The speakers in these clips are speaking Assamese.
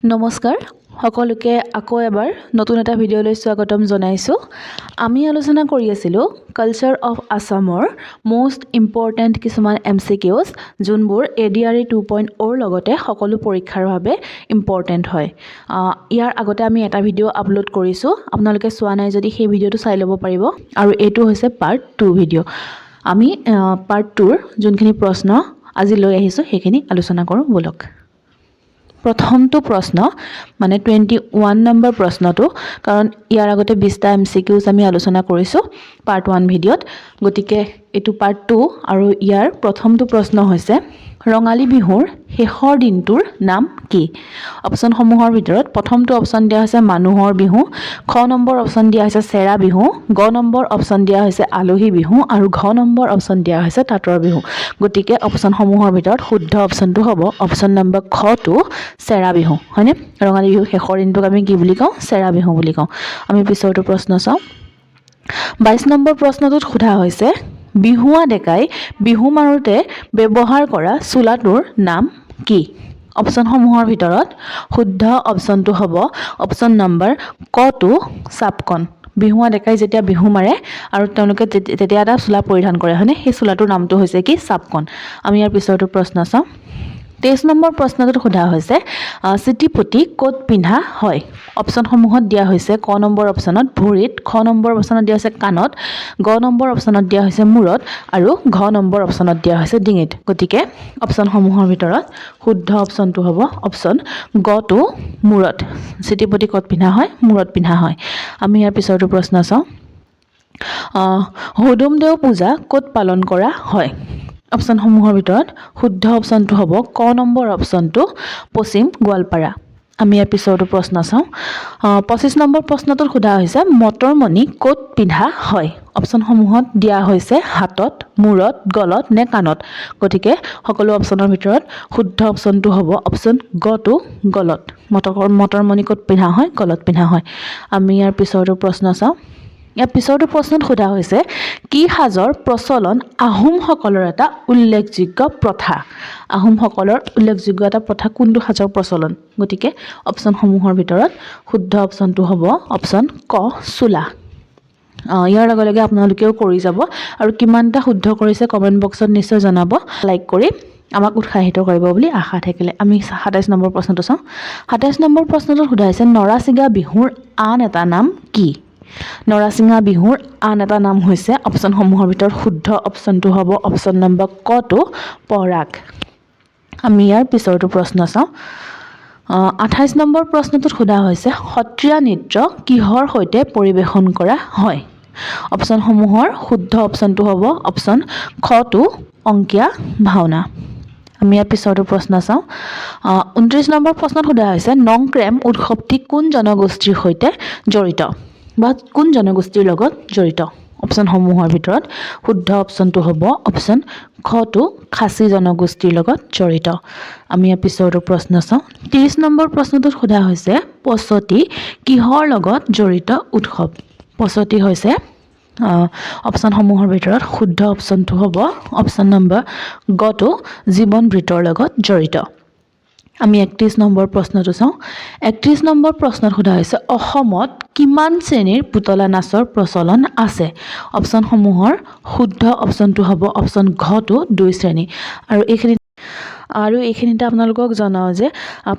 নমস্কাৰ সকলোকে আকৌ এবাৰ নতুন এটা ভিডিঅ'লৈ স্বাগতম জনাইছোঁ। আমি আলোচনা কৰি আছিলোঁ কালচাৰ অফ আছামৰ মোষ্ট ইম্পৰ্টেণ্ট কিছুমান MCQs যোনবোৰ ADRE 2.0 লগতে সকলো পৰীক্ষাৰ বাবে ইম্পৰ্টেণ্ট হয়। ইয়াৰ আগতে আমি এটা ভিডিঅ' আপলোড কৰিছোঁ, আপোনালোকে চোৱা নাই যদি সেই ভিডিঅ'টো চাই ল'ব পাৰিব। আৰু এইটো হৈছে পাৰ্ট 2 ভিডিঅ'। আমি পাৰ্ট 2ৰ যোনখিনি প্ৰশ্ন আজি লৈ আহিছোঁ সেইখিনি আলোচনা কৰোঁ ব'লক। প্ৰথমটো প্ৰশ্ন মানে 21 নম্বৰ প্ৰশ্নটো, কাৰণ ইয়াৰ আগতে 20টা MCQs আমি আলোচনা কৰিছোঁ পাৰ্ট 1 ভিডিঅ'ত, গতিকে এইটো পাৰ্ট 2 আৰু ইয়াৰ প্ৰথমটো প্ৰশ্ন হৈছে ৰঙালী বিহুৰ শেষৰ দিনটোৰ নাম কি? অপশ্যনসমূহৰ ভিতৰত প্ৰথমটো অপশ্যন দিয়া হৈছে মানুহৰ বিহু, খ নম্বৰ অপশ্যন দিয়া হৈছে চেৰা বিহু, গ নম্বৰ অপশ্যন দিয়া হৈছে আলহী বিহু আৰু ঘ নম্বৰ অপশ্যন দিয়া হৈছে তাঁতৰ বিহু। গতিকে অপশ্যনসমূহৰ ভিতৰত শুদ্ধ অপশ্যনটো হ'ব অপশ্যন নম্বৰ খটো চেৰা বিহু, হয়নে? ৰঙালী বিহু শেষৰ দিনটোক আমি কি বুলি কওঁ? চেৰা বিহু বুলি কওঁ। আমি পিছৰটো প্ৰশ্ন চাওঁ। 22 নম্বৰ প্ৰশ্নটোত সোধা হৈছে বিহুৱা ডেকাই বিহু মাৰোঁতে ব্যৱহাৰ কৰা চোলাটোৰ নাম কি? অপশ্যনসমূহৰ ভিতৰত শুদ্ধ অপশ্যনটো হ'ব অপশ্যন নম্বৰ কটো চাপকন। বিহুৱা ডেকাই যেতিয়া বিহু মাৰে আৰু তেওঁলোকে তেতিয়া এটা চোলা পৰিধান কৰে, হয়নে? সেই চোলাটোৰ নামটো হৈছে কি? চাপকন। আমি ইয়াৰ পিছৰটো প্ৰশ্ন চাওঁ। 23 নম্বৰ প্ৰশ্নটোত সোধা হৈছে চিটিপটি ক'ত পিন্ধা হয়? অপশ্যনসমূহত দিয়া হৈছে ক নম্বৰ অপশ্যনত ভৰিত, খ নম্বৰ অপশ্যনত দিয়া হৈছে কাণত, গ নম্বৰ অপশ্যনত দিয়া হৈছে মূৰত আৰু ঘ নম্বৰ অপশ্যনত দিয়া হৈছে ডিঙিত। গতিকে অপশ্যনসমূহৰ ভিতৰত শুদ্ধ অপশ্যনটো হ'ব অপশ্যন গটো মূৰত। চিটিপটি ক'ত পিন্ধা হয়? মূৰত পিন্ধা হয়। আমি ইয়াৰ পিছৰটো প্ৰশ্ন চাওঁ। হুদুম দেও পূজা ক'ত পালন কৰা হয়? অপশ্যনসমূহৰ ভিতৰত শুদ্ধ অপশ্যনটো হ'ব ক নম্বৰ অপশ্যনটো পশ্চিম গোৱালপাৰা। আমি ইয়াৰ পিছৰটো প্ৰশ্ন চাওঁ। 25 নম্বৰ প্ৰশ্নটোত সোধা হৈছে মটৰ মণি ক'ত পিন্ধা হয়? অপশ্যনসমূহত দিয়া হৈছে হাতত, মূৰত, গলত নে কাণত। গতিকে সকলো অপশ্যনৰ ভিতৰত শুদ্ধ অপশ্যনটো হ'ব অপশ্যন গটো গলত। মটৰ মণি ক'ত পিন্ধা হয়? গলত পিন্ধা হয়। আমি ইয়াৰ পিছৰটো প্ৰশ্ন চাওঁ। ইয়াৰ পিছৰটো প্ৰশ্নত সোধা হৈছে কি সাজৰ প্ৰচলন আহোমসকলৰ এটা উল্লেখযোগ্য প্ৰথা? আহোমসকলৰ উল্লেখযোগ্য এটা প্ৰথা কোনটো সাজৰ প্ৰচলন? গতিকে অপশ্যনসমূহৰ ভিতৰত শুদ্ধ অপশ্যনটো হ'ব অপশ্যন ক চোলা। ইয়াৰ লগে লগে আপোনালোকেও কৰি যাব আৰু কিমানটা শুদ্ধ কৰিছে কমেণ্ট বক্সত নিশ্চয় জনাব, লাইক কৰি আমাক উৎসাহিত কৰিব বুলি আশা থাকিলে। আমি 27 নম্বৰ প্ৰশ্নটো চাওঁ। 27 নম্বৰ প্ৰশ্নটোত সোধা হৈছে নৰাচিঙা বিহুৰ আন এটা নাম কি? নৰাচিঙা বিহুৰ আন এটা নাম হৈছে অপশ্যনসমূহৰ ভিতৰত শুদ্ধ অপশ্যনটো হ'ব অপশ্যন নম্বৰ কটো পৰাগ। আমি ইয়াৰ পিছৰটো প্ৰশ্ন চাওঁ। 28 নম্বৰ প্ৰশ্নটোত সোধা হৈছে সত্ৰীয়া নৃত্য কিহৰ সৈতে পৰিৱেশন কৰা হয়? অপশ্যনসমূহৰ শুদ্ধ অপশ্যনটো হ'ব অপশ্যন খটো অংকীয়া ভাওনা। আমি ইয়াৰ পিছৰটো প্ৰশ্ন চাওঁ। 29 নম্বৰ প্ৰশ্নত সোধা হৈছে নংক্ৰেম উৎসৱটি কোন জনগোষ্ঠীৰ সৈতে জড়িত বা কোন জনগোষ্ঠীৰ লগত জড়িত? অপশ্যনসমূহৰ ভিতৰত শুদ্ধ অপশ্যনটো হ'ব অপশ্যন খটো খাচী জনগোষ্ঠীৰ লগত জড়িত। আমি ইয়াৰ পিছৰটো প্ৰশ্ন চাওঁ। 30 নম্বৰ প্ৰশ্নটোত সোধা হৈছে পচতি কিহৰ লগত জড়িত উৎসৱ? পচতি হৈছে অপশ্যনসমূহৰ ভিতৰত শুদ্ধ অপশ্যনটো হ'ব অপশ্যন নম্বৰ গটো জীৱন বৃত্তৰ লগত জড়িত। আমি 31 নম্বৰ প্ৰশ্নটো চাওঁ। 31 নম্বৰ প্ৰশ্নত সোধা হৈছে অসমত কিমান শ্ৰেণীৰ পুতলা নাচৰ প্ৰচলন আছে? অপশ্যনসমূহৰ শুদ্ধ অপশ্যনটো হ'ব অপশ্যন ঘটো 2 শ্ৰেণী। আৰু এইখিনিতে আপোনালোকক জনাওঁ যে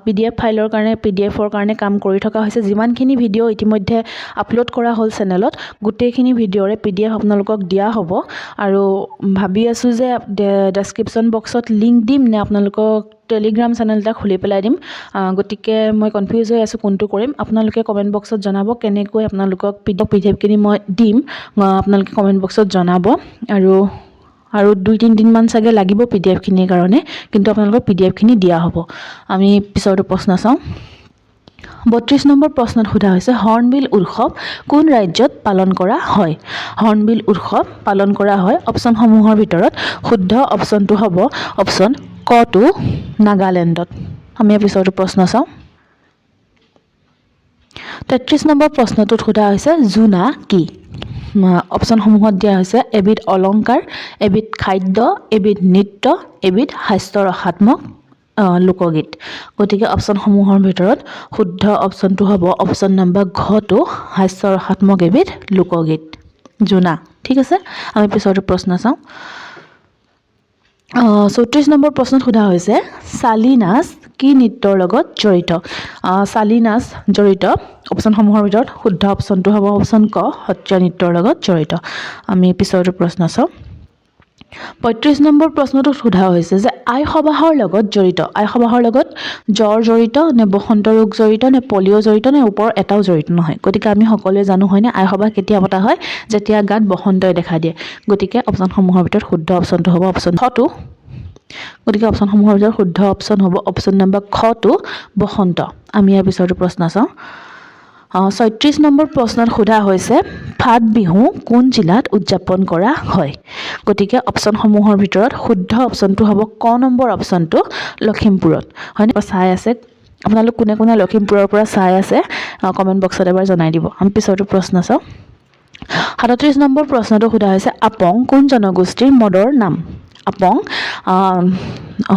PDF ফাইলৰ কাৰণে PDFৰ কাৰণে কাম কৰি থকা হৈছে। যিমানখিনি ভিডিঅ' ইতিমধ্যে আপলোড কৰা হ'ল চেনেলত, গোটেইখিনি ভিডিঅ'ৰে PDF আপোনালোকক দিয়া হ'ব। আৰু ভাবি আছোঁ যে ডেছক্ৰিপশ্যন বক্সত লিংক দিম নে আপোনালোকক টেলিগ্ৰাম চেনেল এটা খুলি পেলাই দিম। গতিকে মই কনফিউজ হৈ আছোঁ কোনটো কৰিম। আপোনালোকে কমেণ্ট বক্সত জনাব কেনেকৈ আপোনালোকক PDFখিনি মই দিম, আপোনালোকে কমেণ্ট বক্সত জনাব। আৰু 2-3 দিনমান চাগে লাগিব PDFখিনিৰ কাৰণে, কিন্তু আপোনালোকৰ PDFখিনি দিয়া হ'ব। আমি পিছৰটো প্ৰশ্ন চাওঁ। 32 নম্বৰ প্ৰশ্নত সোধা হৈছে হৰ্ণবিল উৎসৱ কোন ৰাজ্যত পালন কৰা হয়? হৰ্ণবিল উৎসৱ পালন কৰা হয় অপশ্যনসমূহৰ ভিতৰত শুদ্ধ অপশ্যনটো হ'ব অপশ্যন কটো নাগালেণ্ডত। আমি পিছৰটো প্ৰশ্ন চাওঁ। 33 নম্বৰ প্ৰশ্নটোত সোধা হৈছে জোনা কি? অপশ্যনসমূহত দিয়া হৈছে এবিধ অলংকাৰ, এবিধ খাদ্য, এবিধ নৃত্য, এবিধ হাস্যৰসাত্মক লোকগীত গতিকে অপশ্যনসমূহৰ ভিতৰত শুদ্ধ অপশ্যনটো হ'ব অপশ্যন নম্বৰ ঘটো হাস্যৰসাত্মক এবিধ লোকগীত জোনা ঠিক আছে আমি পিছৰটো প্ৰশ্ন চাওঁ 34 নম্বৰ প্ৰশ্নত সোধা হৈছে চালি নাচ কি নৃত্যৰ লগত জড়িত চালি নাচ জড়িত অপশ্যনসমূহৰ ভিতৰত শুদ্ধ অপশ্যনটো হ'ব অপশ্যন ক সত্ৰীয়া নৃত্যৰ লগত জড়িত আমি পিছৰটো প্ৰশ্ন চাওঁ 35 নম্বৰ প্ৰশ্নটো সোধা হৈছে যে আই সবাহৰ লগত জড়িত আই সবাহৰ লগত জ্বৰ জড়িত নে বসন্ত ৰোগ জড়িত নে পলিঅ' জড়িত নে ওপৰ এটাও জড়িত নহয় গতিকে আমি সকলোৱে জানো হয়নে আই সবাহ কেতিয়া পতা হয় যেতিয়া গাত বসন্তই দেখা দিয়ে গতিকে অপশ্যনসমূহৰ ভিতৰত শুদ্ধ অপশ্যনটো হ'ব অপশ্যন খটো গতিকে অপশ্যনসমূহৰ ভিতৰত শুদ্ধ অপশ্যন হ'ব অপশ্যন নম্বৰ খটো বসন্ত আমি ইয়াৰ পিছৰটো প্ৰশ্ন চাওঁ 36 নম্বৰ প্ৰশ্নত সোধা হৈছে ফাট বিহু কোন জিলাত উদযাপন কৰা হয় গতিকে অপশ্যনসমূহৰ ভিতৰত শুদ্ধ অপশ্যনটো হ'ব ক নম্বৰ অপশ্যনটো লখিমপুৰত হয়নে চাই আছে আপোনালোক কোনে কোনে লখিমপুৰৰ পৰা চাই আছে কমেণ্ট বক্সত এবাৰ জনাই দিব আমি পিছৰটো প্ৰশ্ন চাওঁ 37 নম্বৰ প্ৰশ্নটো সোধা হৈছে আপং কোন জনগোষ্ঠীৰ মদৰ নাম আপং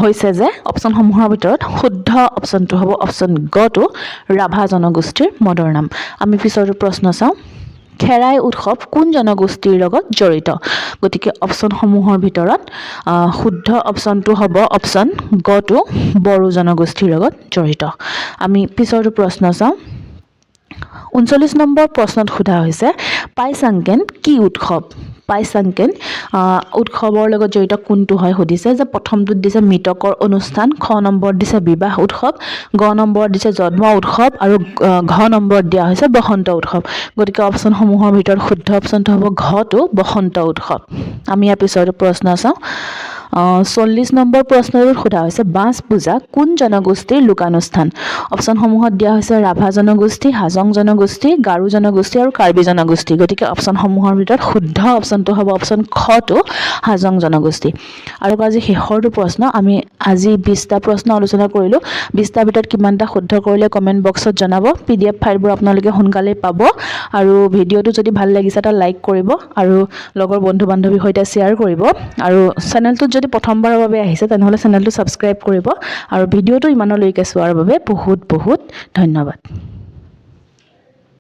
হৈছে যে অপশ্যনসমূহৰ ভিতৰত শুদ্ধ অপশ্যনটো হ'ব অপশ্যন গটো ৰাভা জনগোষ্ঠীৰ মদৰ নাম আমি পিছৰটো প্ৰশ্ন চাওঁ খেৰাই উৎসৱ কোন জনগোষ্ঠীৰ লগত জড়িত গতিকে অপশ্যনসমূহৰ ভিতৰত শুদ্ধ অপশ্যনটো হ'ব অপশ্যন গটো বড়ো জনগোষ্ঠীৰ লগত জড়িত আমি পিছৰটো প্ৰশ্ন চাওঁ 39 নম্বৰ প্ৰশ্নত সোধা হৈছে পাইচাংকেন কি উৎসৱ পাইচাংকেন উৎসৱৰ লগত জড়িত কোনটো হয় সুধিছে যে প্ৰথমটোত দিছে মৃতকৰ অনুষ্ঠান খ নম্বৰত দিছে বিবাহ উৎসৱ গ নম্বৰত দিছে জন্ম উৎসৱ আৰু ঘ নম্বৰত দিয়া হৈছে বসন্ত উৎসৱ গতিকে অপশ্যনসমূহৰ ভিতৰত শুদ্ধ অপশ্যনটো হ'ব ঘটো বসন্ত উৎসৱ আমি ইয়াৰ পিছৰটো প্ৰশ্ন চাওঁ 40 নম্বৰ প্ৰশ্নটোত সোধা হৈছে বাছ পূজা কোন জনগোষ্ঠীৰ লোকানুষ্ঠান অপশ্যনসমূহত দিয়া হৈছে ৰাভা জনগোষ্ঠী হাজং জনগোষ্ঠী গাৰো জনগোষ্ঠী আৰু কাৰ্বি জনগোষ্ঠী গতিকে অপশ্যনসমূহৰ ভিতৰত শুদ্ধ অপশ্যনটো হ'ব অপশ্যন খটো হাজং জনগোষ্ঠী আৰু আজি শেষৰটো প্ৰশ্ন আমি আজি 20টা প্ৰশ্ন আলোচনা কৰিলোঁ 20টাৰ ভিতৰত কিমানটা শুদ্ধ কৰিলে কমেণ্ট বক্সত জনাব PDF ফাইলবোৰ আপোনালোকে সোনকালেই পাব আৰু ভিডিঅ'টো যদি ভাল লাগিছে এটা লাইক কৰিব আৰু লগৰ বন্ধু বান্ধৱীৰ সৈতে শ্বেয়াৰ কৰিব আৰু চেনেলটোত যদি প্ৰথমবাৰৰ বাবে আহিছে তেনেহ'লে চেনেলটো ছাবস্ক্ৰাইব কৰিব আৰু ভিডিঅ'টো ইমানলৈকে চোৱাৰ বাবে বহুত বহুত ধন্যবাদ